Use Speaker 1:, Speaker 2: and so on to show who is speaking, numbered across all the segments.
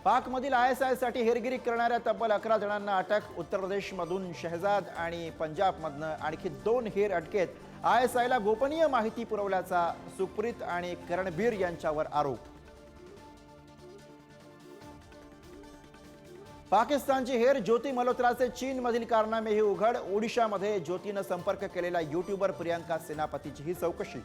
Speaker 1: पाकमधील ISI साठी हेरगिरी करणाऱ्या तब्बल 11 जणांना अटक. उत्तर प्रदेशमधून शहजाद आणि पंजाबमधनं आणखी 2 हेर अटकेत. ISI ला गोपनीय माहिती पुरवल्याचा सुप्रीत आणि करणबीर यांच्यावर आरोप. पाकिस्तानची हेर ज्योती मल्होत्राचे चीनमधील कारनामेही उघड. ओडिशामध्ये ज्योतीनं संपर्क केलेला यूट्यूबर प्रियंका सेनापतीचीही चौकशी.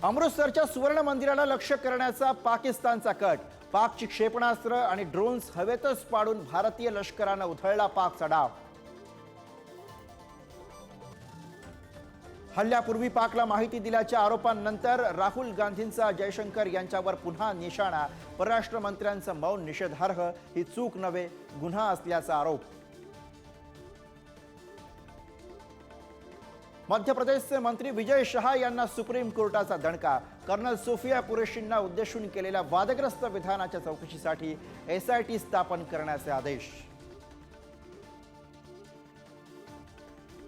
Speaker 1: अमृतसरच्या सुवर्ण मंदिराला लक्ष्य करण्याचा पाकिस्तानचा कट. पाकची क्षेपणास्त्र आणि ड्रोन्स हवेतच पाडून भारतीय लष्करानं उधळला पाकचा डाव. हल्ल्यापूर्वी पाकला माहिती दिल्याच्या आरोपांनंतर राहुल गांधींचा जयशंकर यांच्यावर पुन्हा निशाणा. परराष्ट्र मंत्र्यांचं मौन निषेधार्ह. ही चूक नव्हे, गुन्हा असल्याचा आरोप. मध्य प्रदेशचे मंत्री विजय शहा यांना सुप्रीम कोर्टाचा दणका. कर्नल सोफिया कुरेशींना उद्देशून केलेल्या वादग्रस्त विधानाच्या चौकशीसाठी SIT स्थापन करण्याचे आदेश.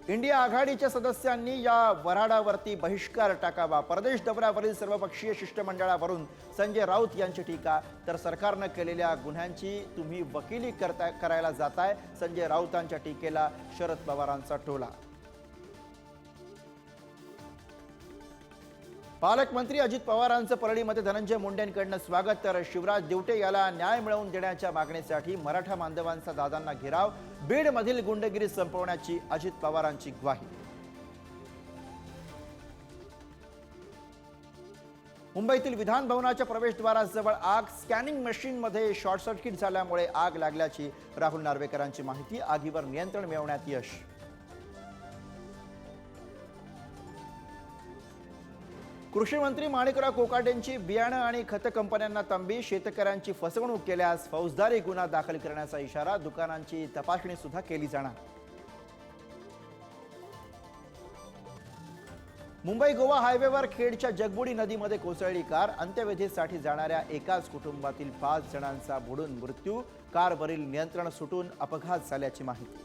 Speaker 1: इंडिया आघाडीच्या सदस्यांनी या वऱ्हाडावरती बहिष्कार टाकावा. परदेश दौऱ्यावरील सर्वपक्षीय शिष्टमंडळावरून संजय राऊत यांची टीका. तर सरकारनं केलेल्या गुन्ह्यांची तुम्ही वकिली करायला जाताय. संजय राऊतांच्या टीकेला शरद पवारांचा टोला. पालकमंत्री अजित पवारांचं परळीमध्ये धनंजय मुंडेंकडनं स्वागत. तर शिवराज दिवटे याला न्याय मिळवून देण्याच्या मागणीसाठी मराठा बांधवांचा दादांना घेराव. बीडमधील गुंडगिरी संपवण्याची अजित पवारांची ग्वाही. मुंबईतील विधान भवनाच्या प्रवेशद्वाराजवळ आग. स्कॅनिंग मशीनमध्ये शॉर्ट सर्किट झाल्यामुळे आग लागल्याची राहुल नार्वेकरांची माहिती. आगीवर नियंत्रण मिळवण्यात यश. कृषी मंत्री माणिकराव कोकाटेंची बियाणं आणि खत कंपन्यांना तंबी. शेतकऱ्यांची फसवणूक केल्यास फौजदारी गुन्हा दाखल करण्याचा इशारा. दुकानांची तपासणी सुद्धा केली जाणार. मुंबई गोवा हायवेवर खेडच्या जगबुडी नदीमध्ये कोसळली कार. अंत्यविधीसाठी जाणाऱ्या एकाच कुटुंबातील 5 जणांचा बुडून मृत्यू. कारवरील नियंत्रण सुटून अपघात झाल्याची माहिती.